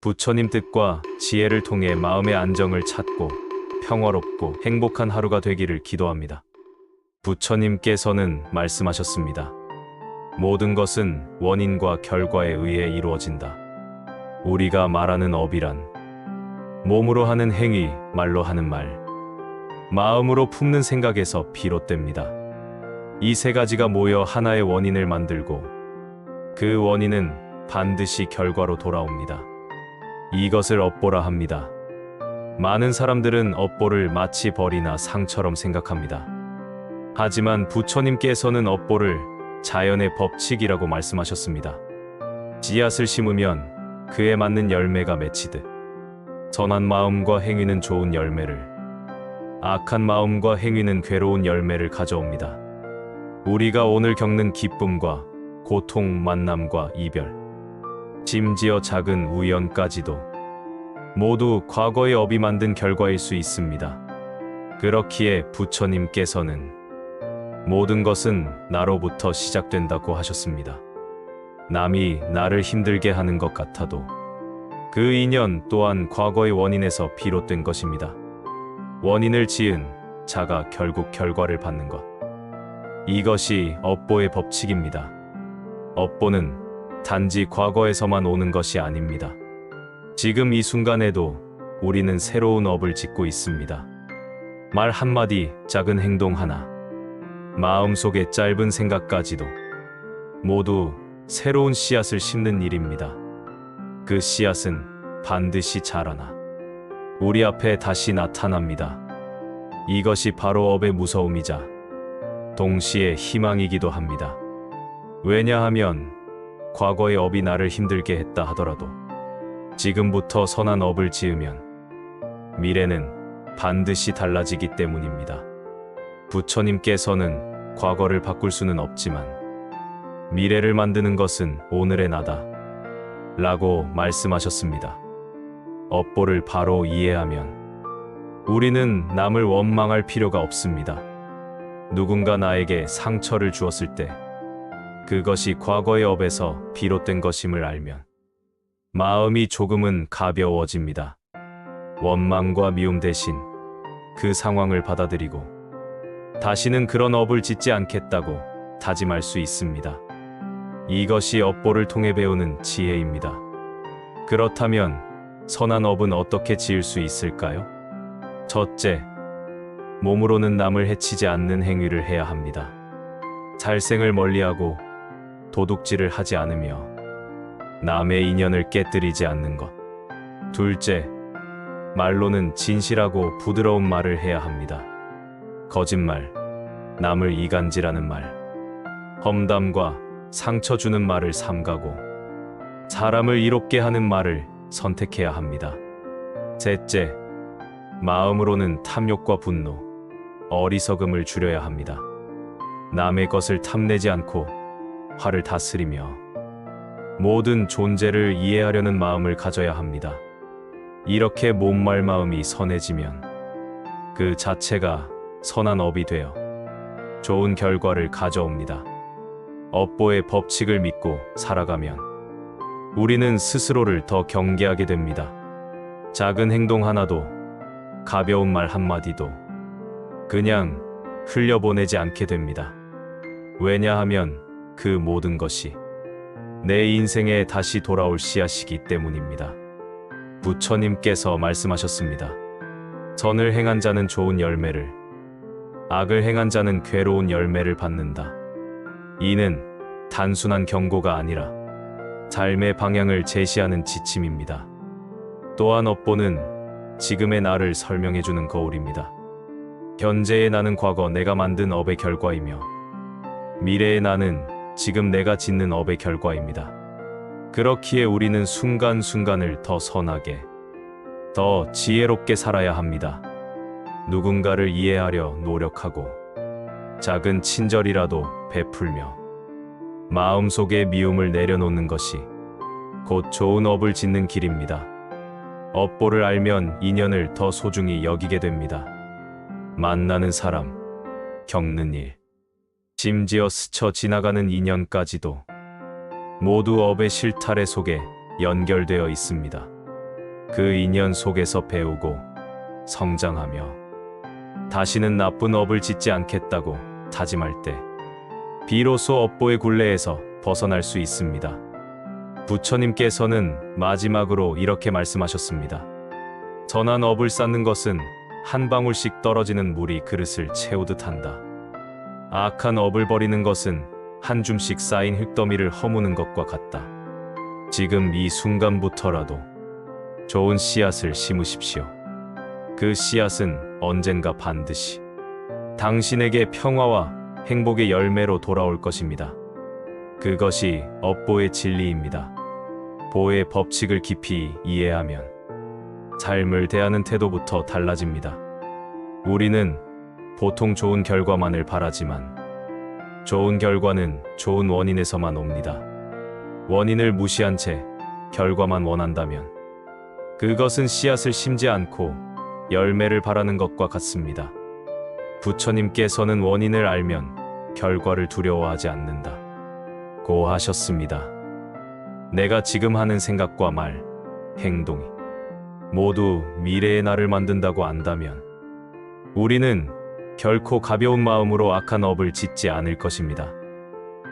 부처님 뜻과 지혜를 통해 마음의 안정을 찾고 평화롭고 행복한 하루가 되기를 기도합니다. 부처님께서는 말씀하셨습니다. 모든 것은 원인과 결과에 의해 이루어진다. 우리가 말하는 업이란 몸으로 하는 행위, 말로 하는 말, 마음으로 품는 생각에서 비롯됩니다. 이 세 가지가 모여 하나의 원인을 만들고 그 원인은 반드시 결과로 돌아옵니다. 이것을 업보라 합니다. 많은 사람들은 업보를 마치 벌이나 상처럼 생각합니다. 하지만 부처님께서는 업보를 자연의 법칙이라고 말씀하셨습니다. 씨앗을 심으면 그에 맞는 열매가 맺히듯 선한 마음과 행위는 좋은 열매를, 악한 마음과 행위는 괴로운 열매를 가져옵니다. 우리가 오늘 겪는 기쁨과 고통, 만남과 이별, 심지어 작은 우연까지도 모두 과거의 업이 만든 결과일 수 있습니다. 그렇기에 부처님께서는 모든 것은 나로부터 시작된다고 하셨습니다. 남이 나를 힘들게 하는 것 같아도 그 인연 또한 과거의 원인에서 비롯된 것입니다. 원인을 지은 자가 결국 결과를 받는 것. 이것이 업보의 법칙입니다. 업보는 단지 과거에서만 오는 것이 아닙니다. 지금 이 순간에도 우리는 새로운 업을 짓고 있습니다. 말 한마디, 작은 행동 하나, 마음속의 짧은 생각까지도 모두 새로운 씨앗을 심는 일입니다. 그 씨앗은 반드시 자라나 우리 앞에 다시 나타납니다. 이것이 바로 업의 무서움이자 동시에 희망이기도 합니다. 왜냐하면 과거의 업이 나를 힘들게 했다 하더라도 지금부터 선한 업을 지으면 미래는 반드시 달라지기 때문입니다. 부처님께서는 과거를 바꿀 수는 없지만 미래를 만드는 것은 오늘의 나다 라고 말씀하셨습니다. 업보를 바로 이해하면 우리는 남을 원망할 필요가 없습니다. 누군가 나에게 상처를 주었을 때 그것이 과거의 업에서 비롯된 것임을 알면 마음이 조금은 가벼워집니다. 원망과 미움 대신 그 상황을 받아들이고 다시는 그런 업을 짓지 않겠다고 다짐할 수 있습니다. 이것이 업보를 통해 배우는 지혜입니다. 그렇다면 선한 업은 어떻게 지을 수 있을까요? 첫째, 몸으로는 남을 해치지 않는 행위를 해야 합니다. 살생을 멀리하고 도둑질을 하지 않으며 남의 인연을 깨뜨리지 않는 것. 둘째, 말로는 진실하고 부드러운 말을 해야 합니다. 거짓말, 남을 이간질하는 말, 험담과 상처 주는 말을 삼가고 사람을 이롭게 하는 말을 선택해야 합니다. 셋째, 마음으로는 탐욕과 분노, 어리석음을 줄여야 합니다. 남의 것을 탐내지 않고 화를 다스리며 모든 존재를 이해하려는 마음을 가져야 합니다. 이렇게 몸말 마음이 선해지면 그 자체가 선한 업이 되어 좋은 결과를 가져옵니다. 업보의 법칙을 믿고 살아가면 우리는 스스로를 더 경계하게 됩니다. 작은 행동 하나도, 가벼운 말 한마디도 그냥 흘려보내지 않게 됩니다. 왜냐하면 그 모든 것이 내 인생에 다시 돌아올 씨앗이기 때문입니다. 부처님께서 말씀하셨습니다. 선을 행한 자는 좋은 열매를, 악을 행한 자는 괴로운 열매를 받는다. 이는 단순한 경고가 아니라 삶의 방향을 제시하는 지침입니다. 또한 업보는 지금의 나를 설명해주는 거울입니다. 현재의 나는 과거 내가 만든 업의 결과이며 미래의 나는 지금 내가 짓는 업의 결과입니다. 그렇기에 우리는 순간순간을 더 선하게, 더 지혜롭게 살아야 합니다. 누군가를 이해하려 노력하고 작은 친절이라도 베풀며 마음속에 미움을 내려놓는 것이 곧 좋은 업을 짓는 길입니다. 업보를 알면 인연을 더 소중히 여기게 됩니다. 만나는 사람, 겪는 일, 심지어 스쳐 지나가는 인연까지도 모두 업의 실타래 속에 연결되어 있습니다. 그 인연 속에서 배우고 성장하며 다시는 나쁜 업을 짓지 않겠다고 다짐할 때 비로소 업보의 굴레에서 벗어날 수 있습니다. 부처님께서는 마지막으로 이렇게 말씀하셨습니다. 선한 업을 쌓는 것은 한 방울씩 떨어지는 물이 그릇을 채우듯 한다. 악한 업을 버리는 것은 한 줌씩 쌓인 흙더미를 허무는 것과 같다. 지금 이 순간부터라도 좋은 씨앗을 심으십시오. 그 씨앗은 언젠가 반드시 당신에게 평화와 행복의 열매로 돌아올 것입니다. 그것이 업보의 진리입니다. 보의 법칙을 깊이 이해하면 삶을 대하는 태도부터 달라집니다. 우리는 보통 좋은 결과만을 바라지만 좋은 결과는 좋은 원인에서만 옵니다. 원인을 무시한 채 결과만 원한다면 그것은 씨앗을 심지 않고 열매를 바라는 것과 같습니다. 부처님께서는 원인을 알면 결과를 두려워하지 않는다 고 하셨습니다. 내가 지금 하는 생각과 말, 행동이 모두 미래의 나를 만든다고 안다면 우리는 결코 가벼운 마음으로 악한 업을 짓지 않을 것입니다.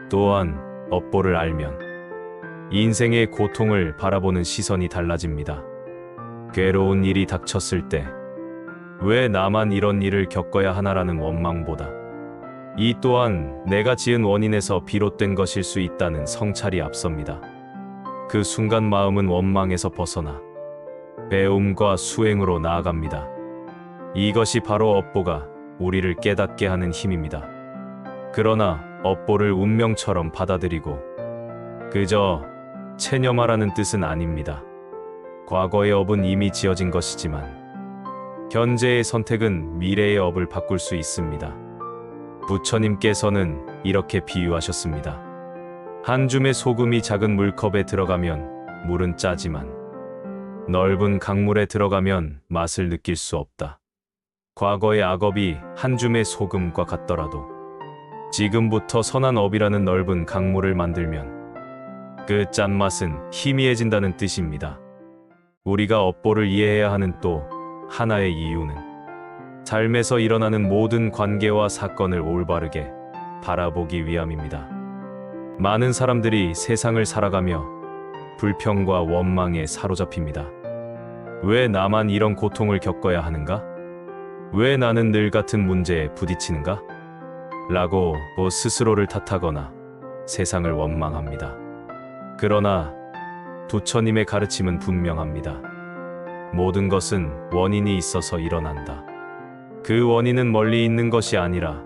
또한 업보를 알면 인생의 고통을 바라보는 시선이 달라집니다. 괴로운 일이 닥쳤을 때 왜 나만 이런 일을 겪어야 하나라는 원망보다 이 또한 내가 지은 원인에서 비롯된 것일 수 있다는 성찰이 앞섭니다. 그 순간 마음은 원망에서 벗어나 배움과 수행으로 나아갑니다. 이것이 바로 업보가 우리를 깨닫게 하는 힘입니다. 그러나 업보를 운명처럼 받아들이고 그저 체념하라는 뜻은 아닙니다. 과거의 업은 이미 지어진 것이지만 현재의 선택은 미래의 업을 바꿀 수 있습니다. 부처님께서는 이렇게 비유하셨습니다. 한 줌의 소금이 작은 물컵에 들어가면 물은 짜지만 넓은 강물에 들어가면 맛을 느낄 수 없다. 과거의 악업이 한 줌의 소금과 같더라도 지금부터 선한 업이라는 넓은 강물을 만들면 그 짠맛은 희미해진다는 뜻입니다. 우리가 업보를 이해해야 하는 또 하나의 이유는 삶에서 일어나는 모든 관계와 사건을 올바르게 바라보기 위함입니다. 많은 사람들이 세상을 살아가며 불평과 원망에 사로잡힙니다. 왜 나만 이런 고통을 겪어야 하는가? 왜 나는 늘 같은 문제에 부딪히는가? 라고 스스로를 탓하거나 세상을 원망합니다. 그러나 부처님의 가르침은 분명합니다. 모든 것은 원인이 있어서 일어난다. 그 원인은 멀리 있는 것이 아니라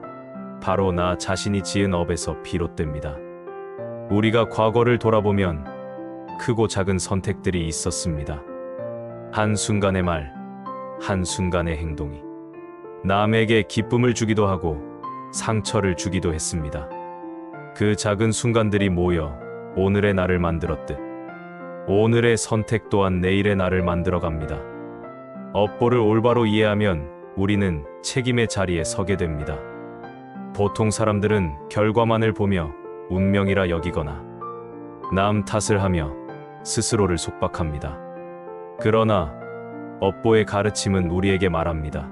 바로 나 자신이 지은 업에서 비롯됩니다. 우리가 과거를 돌아보면 크고 작은 선택들이 있었습니다. 한순간의 말, 한순간의 행동이 남에게 기쁨을 주기도 하고 상처를 주기도 했습니다. 그 작은 순간들이 모여 오늘의 나를 만들었듯 오늘의 선택 또한 내일의 나를 만들어갑니다. 업보를 올바로 이해하면 우리는 책임의 자리에 서게 됩니다. 보통 사람들은 결과만을 보며 운명이라 여기거나 남 탓을 하며 스스로를 속박합니다. 그러나 업보의 가르침은 우리에게 말합니다.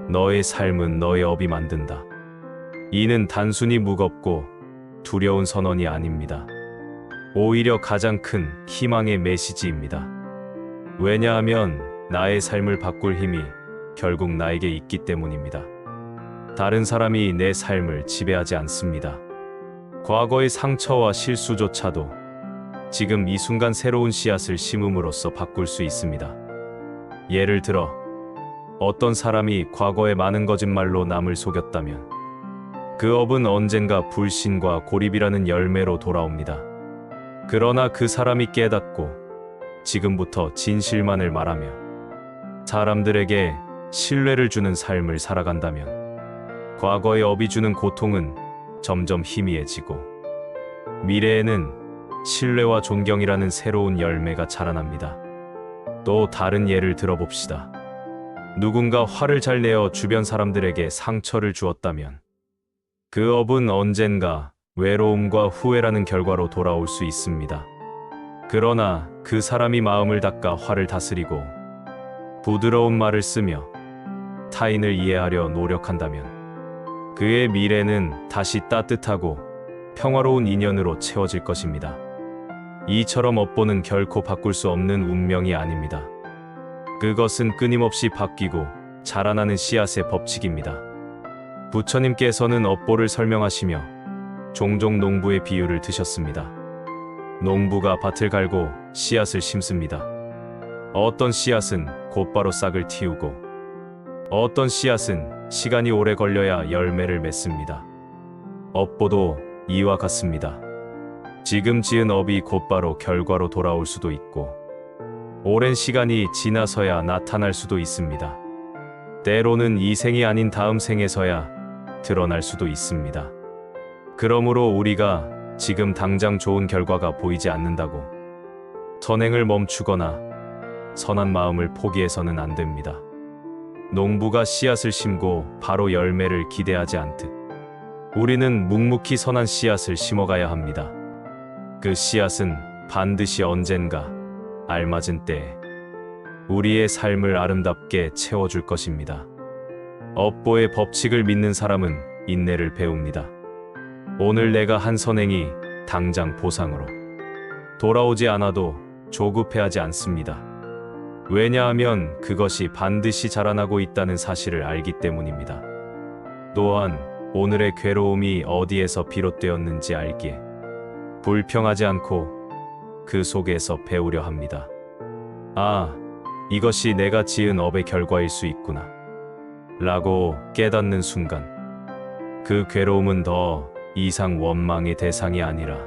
너의 삶은 너의 업이 만든다. 이는 단순히 무겁고 두려운 선언이 아닙니다. 오히려 가장 큰 희망의 메시지입니다. 왜냐하면 나의 삶을 바꿀 힘이 결국 나에게 있기 때문입니다. 다른 사람이 내 삶을 지배하지 않습니다. 과거의 상처와 실수조차도 지금 이 순간 새로운 씨앗을 심음으로써 바꿀 수 있습니다. 예를 들어 어떤 사람이 과거에 많은 거짓말로 남을 속였다면 그 업은 언젠가 불신과 고립이라는 열매로 돌아옵니다. 그러나 그 사람이 깨닫고 지금부터 진실만을 말하며 사람들에게 신뢰를 주는 삶을 살아간다면 과거의 업이 주는 고통은 점점 희미해지고 미래에는 신뢰와 존경이라는 새로운 열매가 자라납니다. 또 다른 예를 들어봅시다. 누군가 화를 잘 내어 주변 사람들에게 상처를 주었다면 그 업은 언젠가 외로움과 후회라는 결과로 돌아올 수 있습니다. 그러나 그 사람이 마음을 닦아 화를 다스리고 부드러운 말을 쓰며 타인을 이해하려 노력한다면 그의 미래는 다시 따뜻하고 평화로운 인연으로 채워질 것입니다. 이처럼 업보는 결코 바꿀 수 없는 운명이 아닙니다. 그것은 끊임없이 바뀌고 자라나는 씨앗의 법칙입니다. 부처님께서는 업보를 설명하시며 종종 농부의 비유를 드셨습니다. 농부가 밭을 갈고 씨앗을 심습니다. 어떤 씨앗은 곧바로 싹을 틔우고 어떤 씨앗은 시간이 오래 걸려야 열매를 맺습니다. 업보도 이와 같습니다. 지금 지은 업이 곧바로 결과로 돌아올 수도 있고 오랜 시간이 지나서야 나타날 수도 있습니다. 때로는 이 생이 아닌 다음 생에서야 드러날 수도 있습니다. 그러므로 우리가 지금 당장 좋은 결과가 보이지 않는다고 선행을 멈추거나 선한 마음을 포기해서는 안 됩니다. 농부가 씨앗을 심고 바로 열매를 기대하지 않듯 우리는 묵묵히 선한 씨앗을 심어가야 합니다. 그 씨앗은 반드시 언젠가 알맞은 때에 우리의 삶을 아름답게 채워줄 것입니다. 업보의 법칙을 믿는 사람은 인내를 배웁니다. 오늘 내가 한 선행이 당장 보상으로 돌아오지 않아도 조급해하지 않습니다. 왜냐하면 그것이 반드시 자라나고 있다는 사실을 알기 때문입니다. 또한 오늘의 괴로움이 어디에서 비롯되었는지 알기에 불평하지 않고 그 속에서 배우려 합니다. 아, 이것이 내가 지은 업의 결과일 수 있구나 라고 깨닫는 순간 그 괴로움은 더 이상 원망의 대상이 아니라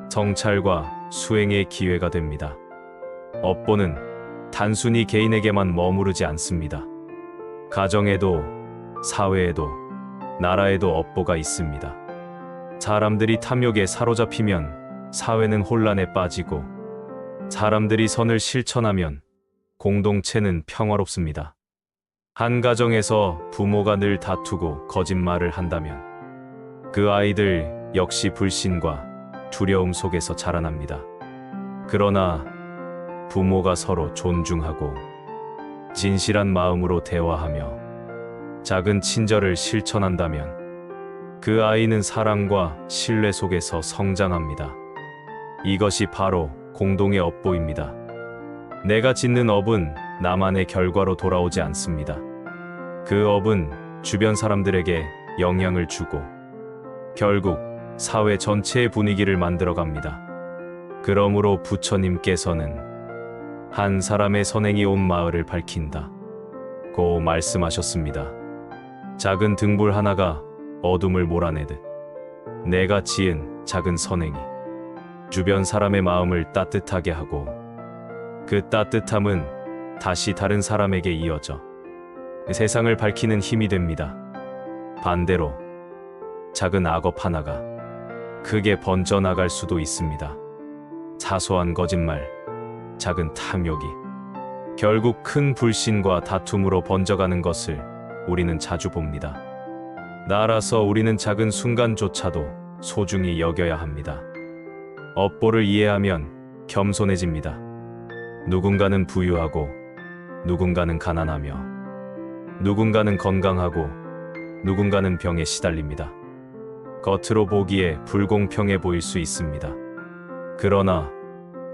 성찰과 수행의 기회가 됩니다. 업보는 단순히 개인에게만 머무르지 않습니다. 가정에도, 사회에도, 나라에도 업보가 있습니다. 사람들이 탐욕에 사로잡히면 사회는 혼란에 빠지고 사람들이 선을 실천하면 공동체는 평화롭습니다. 한 가정에서 부모가 늘 다투고 거짓말을 한다면 그 아이들 역시 불신과 두려움 속에서 자라납니다. 그러나 부모가 서로 존중하고 진실한 마음으로 대화하며 작은 친절을 실천한다면 그 아이는 사랑과 신뢰 속에서 성장합니다. 이것이 바로 공동의 업보입니다. 내가 짓는 업은 나만의 결과로 돌아오지 않습니다. 그 업은 주변 사람들에게 영향을 주고 결국 사회 전체의 분위기를 만들어갑니다. 그러므로 부처님께서는 한 사람의 선행이 온 마을을 밝힌다 고 말씀하셨습니다. 작은 등불 하나가 어둠을 몰아내듯 내가 지은 작은 선행이 주변 사람의 마음을 따뜻하게 하고 그 따뜻함은 다시 다른 사람에게 이어져 세상을 밝히는 힘이 됩니다. 반대로 작은 악업 하나가 크게 번져나갈 수도 있습니다. 사소한 거짓말, 작은 탐욕이 결국 큰 불신과 다툼으로 번져가는 것을 우리는 자주 봅니다. 따라서 우리는 작은 순간조차도 소중히 여겨야 합니다. 업보를 이해하면 겸손해집니다. 누군가는 부유하고 누군가는 가난하며 누군가는 건강하고 누군가는 병에 시달립니다. 겉으로 보기에 불공평해 보일 수 있습니다. 그러나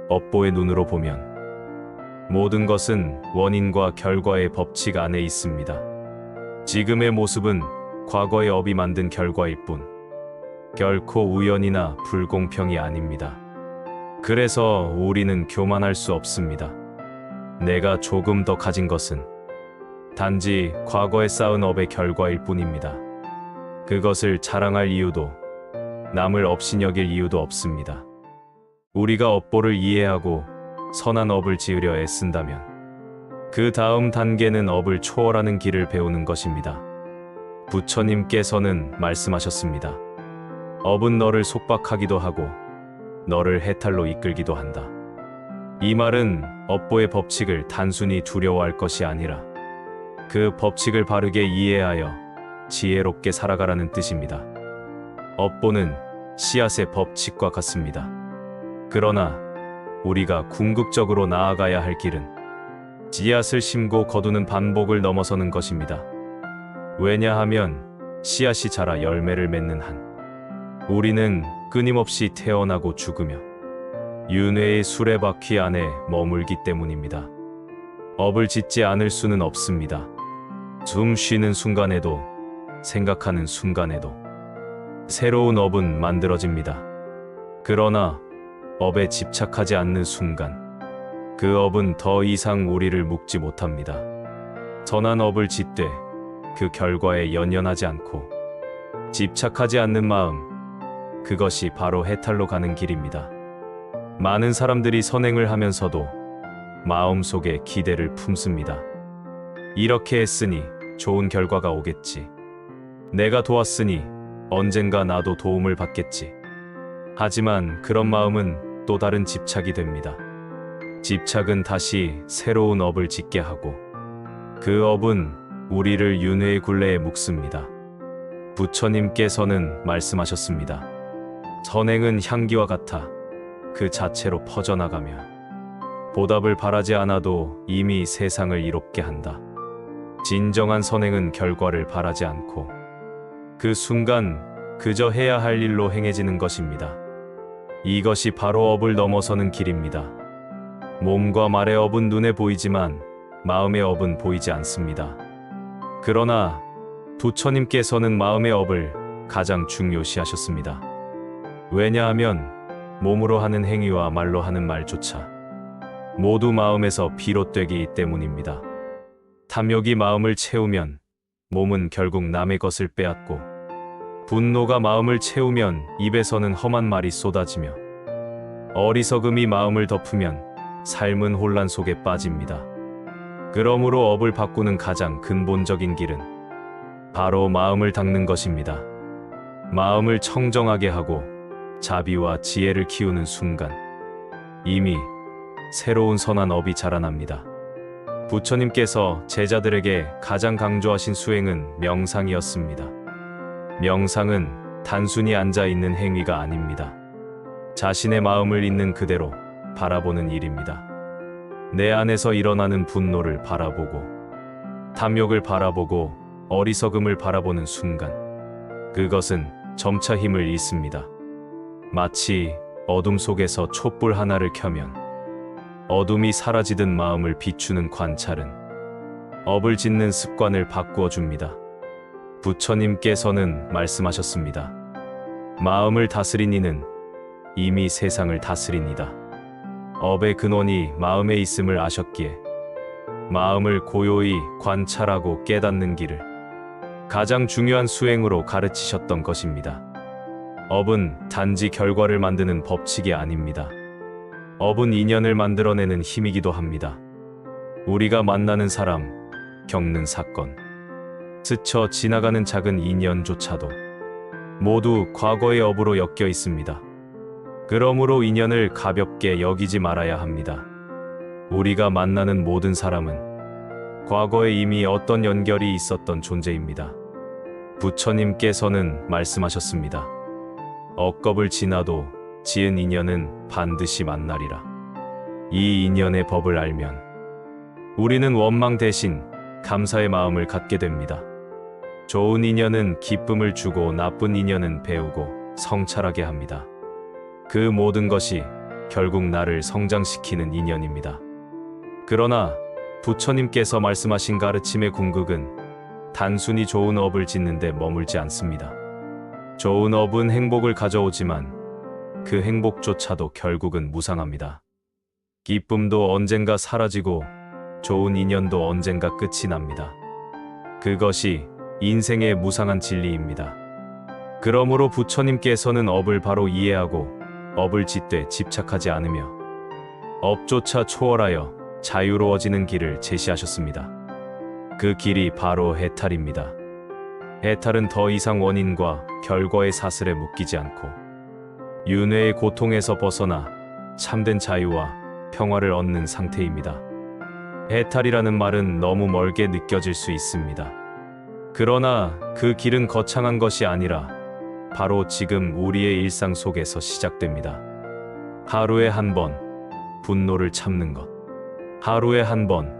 업보의 눈으로 보면 모든 것은 원인과 결과의 법칙 안에 있습니다. 지금의 모습은 과거의 업이 만든 결과일 뿐 결코 우연이나 불공평이 아닙니다. 그래서 우리는 교만할 수 없습니다. 내가 조금 더 가진 것은 단지 과거에 쌓은 업의 결과일 뿐입니다. 그것을 자랑할 이유도 남을 업신여길 이유도 없습니다. 우리가 업보를 이해하고 선한 업을 지으려 애쓴다면 그 다음 단계는 업을 초월하는 길을 배우는 것입니다. 부처님께서는 말씀하셨습니다. 업은 너를 속박하기도 하고 너를 해탈로 이끌기도 한다. 이 말은 업보의 법칙을 단순히 두려워할 것이 아니라 그 법칙을 바르게 이해하여 지혜롭게 살아가라는 뜻입니다. 업보는 씨앗의 법칙과 같습니다. 그러나 우리가 궁극적으로 나아가야 할 길은 씨앗을 심고 거두는 반복을 넘어서는 것입니다. 왜냐하면 씨앗이 자라 열매를 맺는 한 우리는 끊임없이 태어나고 죽으며 윤회의 수레바퀴 안에 머물기 때문입니다. 업을 짓지 않을 수는 없습니다. 숨 쉬는 순간에도, 생각하는 순간에도 새로운 업은 만들어집니다. 그러나 업에 집착하지 않는 순간 그 업은 더 이상 우리를 묶지 못합니다. 선한 업을 짓되 그 결과에 연연하지 않고 집착하지 않는 마음, 그것이 바로 해탈로 가는 길입니다. 많은 사람들이 선행을 하면서도 마음속에 기대를 품습니다. 이렇게 했으니 좋은 결과가 오겠지. 내가 도왔으니 언젠가 나도 도움을 받겠지. 하지만 그런 마음은 또 다른 집착이 됩니다. 집착은 다시 새로운 업을 짓게 하고 그 업은 우리를 윤회의 굴레에 묶습니다. 부처님께서는 말씀하셨습니다. 선행은 향기와 같아 그 자체로 퍼져나가며 보답을 바라지 않아도 이미 세상을 이롭게 한다. 진정한 선행은 결과를 바라지 않고 그 순간 그저 해야 할 일로 행해지는 것입니다. 이것이 바로 업을 넘어서는 길입니다. 몸과 말의 업은 눈에 보이지만 마음의 업은 보이지 않습니다. 그러나 부처님께서는 마음의 업을 가장 중요시하셨습니다. 왜냐하면 몸으로 하는 행위와 말로 하는 말조차 모두 마음에서 비롯되기 때문입니다. 탐욕이 마음을 채우면 몸은 결국 남의 것을 빼앗고 분노가 마음을 채우면 입에서는 험한 말이 쏟아지며 어리석음이 마음을 덮으면 삶은 혼란 속에 빠집니다. 그러므로 업을 바꾸는 가장 근본적인 길은 바로 마음을 닦는 것입니다. 마음을 청정하게 하고 자비와 지혜를 키우는 순간 이미 새로운 선한 업이 자라납니다. 부처님께서 제자들에게 가장 강조하신 수행은 명상이었습니다. 명상은 단순히 앉아 있는 행위가 아닙니다. 자신의 마음을 있는 그대로 바라보는 일입니다. 내 안에서 일어나는 분노를 바라보고 탐욕을 바라보고 어리석음을 바라보는 순간 그것은 점차 힘을 잃습니다. 마치 어둠 속에서 촛불 하나를 켜면 어둠이 사라지듯 마음을 비추는 관찰은 업을 짓는 습관을 바꾸어 줍니다. 부처님께서는 말씀하셨습니다. 마음을 다스린 이는 이미 세상을 다스리니다. 업의 근원이 마음에 있음을 아셨기에 마음을 고요히 관찰하고 깨닫는 길을 가장 중요한 수행으로 가르치셨던 것입니다. 업은 단지 결과를 만드는 법칙이 아닙니다. 업은 인연을 만들어내는 힘이기도 합니다. 우리가 만나는 사람, 겪는 사건, 스쳐 지나가는 작은 인연조차도 모두 과거의 업으로 엮여 있습니다. 그러므로 인연을 가볍게 여기지 말아야 합니다. 우리가 만나는 모든 사람은 과거에 이미 어떤 연결이 있었던 존재입니다. 부처님께서는 말씀하셨습니다. 억겁을 지나도 지은 인연은 반드시 만나리라. 이 인연의 법을 알면 우리는 원망 대신 감사의 마음을 갖게 됩니다. 좋은 인연은 기쁨을 주고 나쁜 인연은 배우고 성찰하게 합니다. 그 모든 것이 결국 나를 성장시키는 인연입니다. 그러나 부처님께서 말씀하신 가르침의 궁극은 단순히 좋은 업을 짓는 데 머물지 않습니다. 좋은 업은 행복을 가져오지만 그 행복조차도 결국은 무상합니다. 기쁨도 언젠가 사라지고 좋은 인연도 언젠가 끝이 납니다. 그것이 인생의 무상한 진리입니다. 그러므로 부처님께서는 업을 바로 이해하고 업을 짓되 집착하지 않으며 업조차 초월하여 자유로워지는 길을 제시하셨습니다. 그 길이 바로 해탈입니다. 해탈은 더 이상 원인과 결과의 사슬에 묶이지 않고 윤회의 고통에서 벗어나 참된 자유와 평화를 얻는 상태입니다. 해탈이라는 말은 너무 멀게 느껴질 수 있습니다. 그러나 그 길은 거창한 것이 아니라 바로 지금 우리의 일상 속에서 시작됩니다. 하루에 한 번, 분노를 참는 것. 하루에 한 번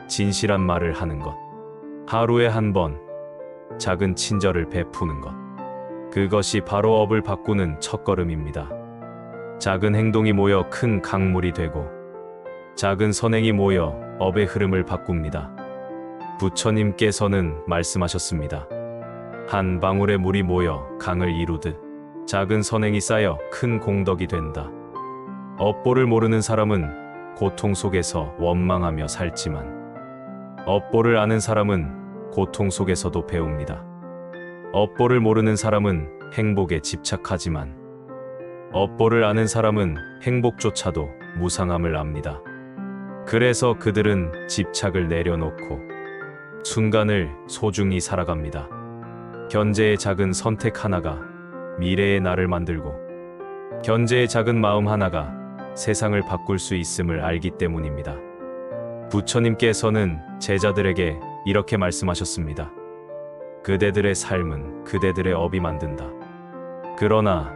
진실한 말을 하는 것. 하루에 한 번 작은 친절을 베푸는 것. 그것이 바로 업을 바꾸는 첫걸음입니다. 작은 행동이 모여 큰 강물이 되고 작은 선행이 모여 업의 흐름을 바꿉니다. 부처님께서는 말씀하셨습니다. 한 방울의 물이 모여 강을 이루듯 작은 선행이 쌓여 큰 공덕이 된다. 업보를 모르는 사람은 고통 속에서 원망하며 살지만 업보를 아는 사람은 고통 속에서도 배웁니다. 업보를 모르는 사람은 행복에 집착하지만 업보를 아는 사람은 행복조차도 무상함을 압니다. 그래서 그들은 집착을 내려놓고 순간을 소중히 살아갑니다. 현재의 작은 선택 하나가 미래의 나를 만들고 현재의 작은 마음 하나가 세상을 바꿀 수 있음을 알기 때문입니다. 부처님께서는 제자들에게 이렇게 말씀하셨습니다. 그대들의 삶은 그대들의 업이 만든다. 그러나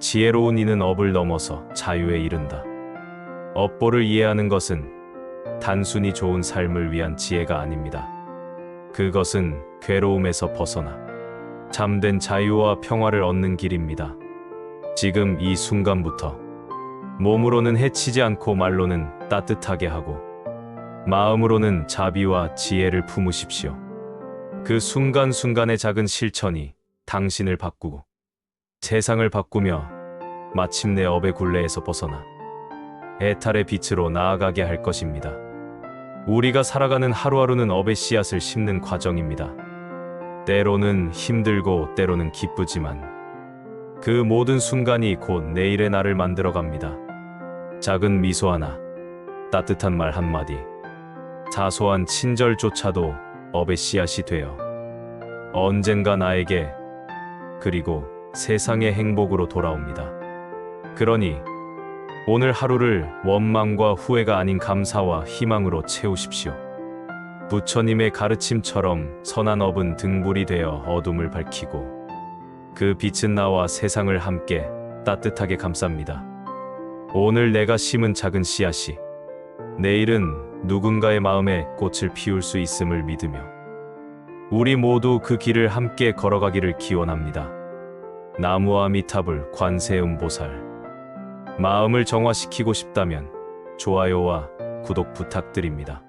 지혜로운 이는 업을 넘어서 자유에 이른다. 업보를 이해하는 것은 단순히 좋은 삶을 위한 지혜가 아닙니다. 그것은 괴로움에서 벗어나 참된 자유와 평화를 얻는 길입니다. 지금 이 순간부터 몸으로는 해치지 않고 말로는 따뜻하게 하고 마음으로는 자비와 지혜를 품으십시오. 그 순간순간의 작은 실천이 당신을 바꾸고 세상을 바꾸며 마침내 업의 굴레에서 벗어나 해탈의 빛으로 나아가게 할 것입니다. 우리가 살아가는 하루하루는 업의 씨앗을 심는 과정입니다. 때로는 힘들고 때로는 기쁘지만 그 모든 순간이 곧 내일의 나를 만들어갑니다. 작은 미소 하나, 따뜻한 말 한마디, 사소한 친절조차도 업의 씨앗이 되어 언젠가 나에게 그리고 세상의 행복으로 돌아옵니다. 그러니 오늘 하루를 원망과 후회가 아닌 감사와 희망으로 채우십시오. 부처님의 가르침처럼 선한 업은 등불이 되어 어둠을 밝히고 그 빛은 나와 세상을 함께 따뜻하게 감쌉니다. 오늘 내가 심은 작은 씨앗이 내일은 누군가의 마음에 꽃을 피울 수 있음을 믿으며 우리 모두 그 길을 함께 걸어가기를 기원합니다. 나무아미타불 관세음보살. 마음을 정화시키고 싶다면 좋아요와 구독 부탁드립니다.